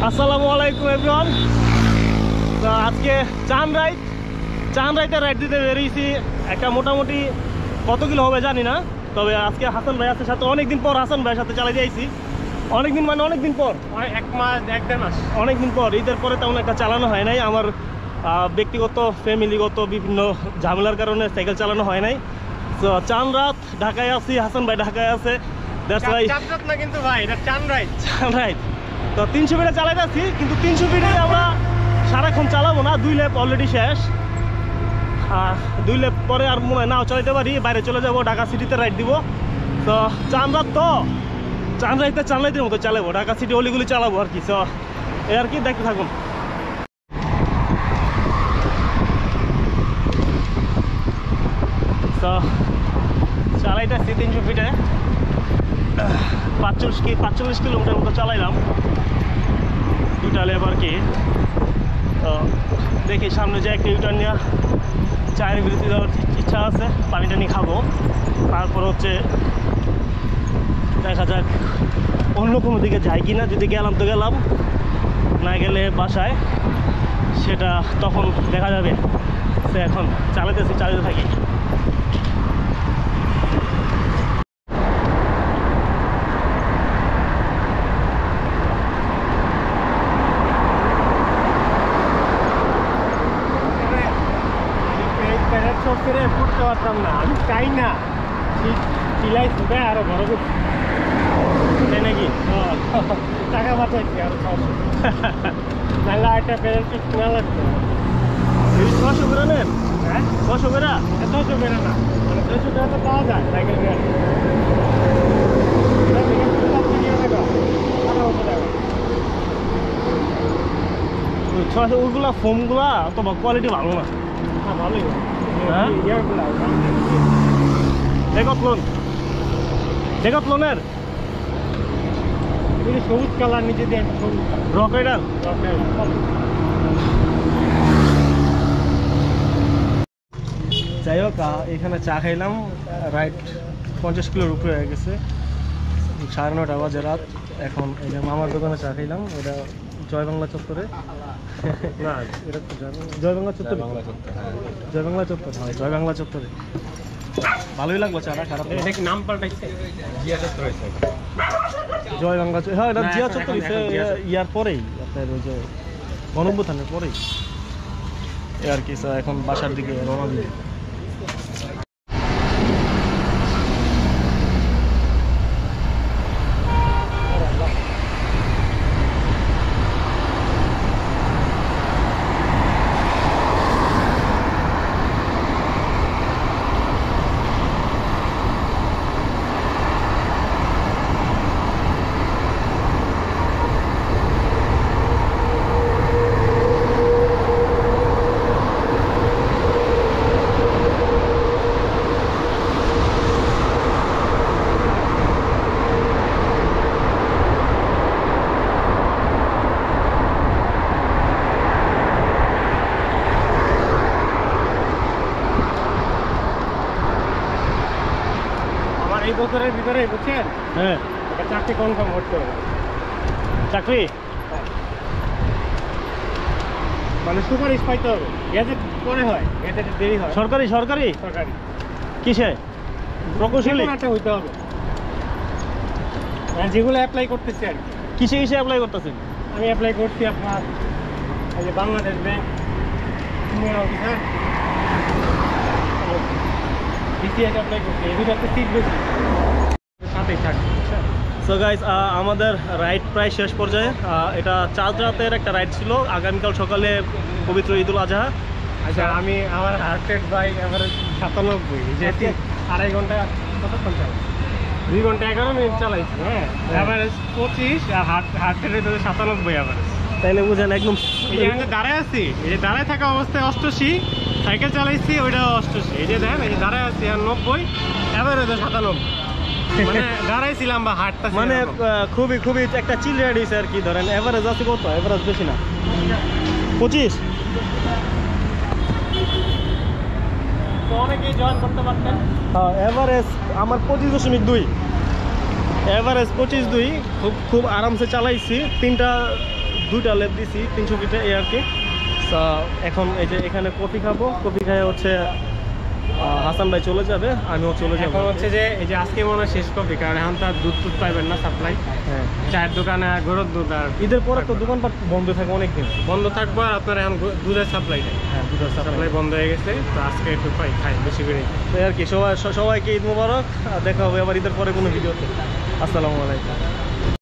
আসসালামু আলাইকুম এভরিওয়ান। তো আজকে চাঁদরাইতে রাইড দিতে বেরিয়েছি। একটা মোটামুটি কত কিলো হবে জানি না, তবে আজকে হাসান ভাই আছে সাথে। অনেকদিন পর হাসান ভাইয়ের সাথে চালাই যাইছি। অনেকদিন মানে অনেকদিন পর, এক মাস এক দেড় মাস, অনেকদিন পর। ঈদের পরে তেমন একটা চালানো হয় নাই। আমার ব্যক্তিগত ফ্যামিলিগত বিভিন্ন ঝামেলার কারণে সাইকেল চালানো হয় নাই। তো চাঁদরাত ঢাকায় আছি, হাসান ভাই ঢাকায় আছে। চাঁদরাত না কিন্তু ভাই, এটা চাঁদরাইত। তো 300 ফিটে চালাই যাচ্ছি, কিন্তু 300 ফিটে আমরা সারাক্ষণ চালাবো না। 2 ল্যাপ অলরেডি শেষ। 2 ল্যাপ পরে আর মনে হয় নাও চালাইতে পারি, বাইরে চলে যাবো, ঢাকা সিটিতে রাইড দিব। তো চাঁদরাইতের মতো চালাবো, ঢাকা সিটি অলিগুলি চালাবো আর কি। তো এই আর কি, দেখতে থাকুন। তো চালাইতেছি 300 ফিটে 45 কিলোমিটার মতো চালাইলাম, 2টা ল্যাপ আর কি। তো দেখি সামনে যে একটা ইউটার্ন নিয়ে চায়ের বিরতি দেওয়ার ইচ্ছা আছে, পানি টানি খাবো। তারপর হচ্ছে দেখা যাক অন্য কোনো দিকে যাই কিনা। যদি গেলাম তো গেলাম, না গেলে বাসায়, সেটা তখন দেখা যাবে। তো এখন চালাতে থাকি। ফুটতে পারতাম না, আমি চাই না চিলাই ফুটে আরো বড় করছি, তাই নাকি? টাকা বাঁচাইছি আরো 600, নাহলে একটা প্যারেন্ট কিনা লাগতো। 600 করে নেন? হ্যাঁ 600 করে? 600 বেড়ে না, মানে 200 টাকা তো পাওয়া যায় সাইকেল গাড়ি। ওইগুলা ফোমগুলা তোমার কোয়ালিটি ভালো না। হ্যাঁ ভালোই, হ্যাঁ ডেকাথলনের সবুজ কালার, নিচে দিয়ে সবুজ রক রাইডার। যাই হোক, এখানে চা খাইলাম। রাইড 50 কিলোর উপরে হয়ে গেছে। 9:30 বাজে রাত। এখন এই যে মামার দোকানে চা খাইলাম, এটা জয় বাংলা চত্বরে। না, এটা তো জয় বাংলা চত্বরে। জয় বাংলা চত্বরে ভালোই লাগলো চাটা, খারাপ না। এটা কি নাম পাল্টাইছে? জয় বাংলা, হ্যাঁ এটা জিয়া চত্বর ইয়ার পরেই, আপনার ওই যে গণঅভ্যুত্থানের পরেই আর কি। এখন বাসার দিকে রওনা দিই। এই বছরের ভিতরে বুঝছেন, হ্যাঁ একটা চাকরি কনফার্ম করতে হবে। চাকরি মানে সুপারিশ পাইতে হবে, গ্যাজেট পরে হয়, গ্যাজেটের দেরি হয়। সরকারি কিসে? প্রকৌশলী একটা হইতে হবে। যেগুলো অ্যাপ্লাই করতেছি আর কি। কিসে অ্যাপ্লাই করতেছেন? আমি অ্যাপ্লাই করছি আপনার এই যে Bangladesh bank, senior officer, BCS apply করছি। এই দুটাতে সিট বেশি, সাথেই থাকছে। সো গাইস, আমাদের রাইড প্রায় শেষ পর্যায়ে। এটা চাঁদরাতের একটা রাইড ছিল। আগামীকাল সকালে পবিত্র ঈদুল আজহা। আচ্ছা, আমি আমার হার্ট রেট বাই এভারেজ 97, যেহেতু 2.5 ঘন্টা কতক্ষণ চালাই, 2 ঘন্টা 11 মিনিট চালাইছি। হ্যাঁ, এভারেজ 25 আর হার্ট রেট 97 এভারেজ। তাইলে বুঝেন একদম। এই যে আমি দাঁড়ায় আছি, এই যে দাঁড়ায় থাকা অবস্থায় 88, সাইকেল চালাইছি ওইটাও 88। এই যে দেখেন, এই যে দাঁড়ায় আছি আর 90, এভারেজ 97। মানে দাঁড়াইছিলাম বা হাঁটতা, মানে খুবই একটা চিল রাইড হয়েছে আর কি। ধরেন এভারেজ আছে কত? এভারেজ বেশি না, 25। তো অনেকেই জয়েন করতে পারতেন। হ্যাঁ, এভারেজ আমার 25.2। এভারেজ 25.2 খুব আরামসে চালাইছি। 3টা 2টা লেপ দিছি 300 ফিটে এই আর কি। এখন এই যে এখানে কফি খাবো, কফি খাই হচ্ছে হাসান ভাই চলে যাবে, আমিও চলে যাবো। এখন হচ্ছে যে এই যে আজকে মনে হয় শেষ কফি, কারণ এখন তো আর দুধ টুধ পাইবেন না সাপ্লাই। হ্যাঁ, চায়ের দোকানে গরুর দুধ আর ঈদের পরে তো দোকানপাট বন্ধ থাকে অনেক দিন। বন্ধ থাকবো, আর আপনার এখন দুধের সাপ্লাই নেই। হ্যাঁ, দুধের সাপ্লাই বন্ধ হয়ে গেছে, তো আজকে একটু খাই বেশি করে। তো আর কি সবাইকে ঈদ মোবারক। দেখা হবে আবার ঈদের পরে কোনো ভিডিওতে। আসসালামু আলাইকুম।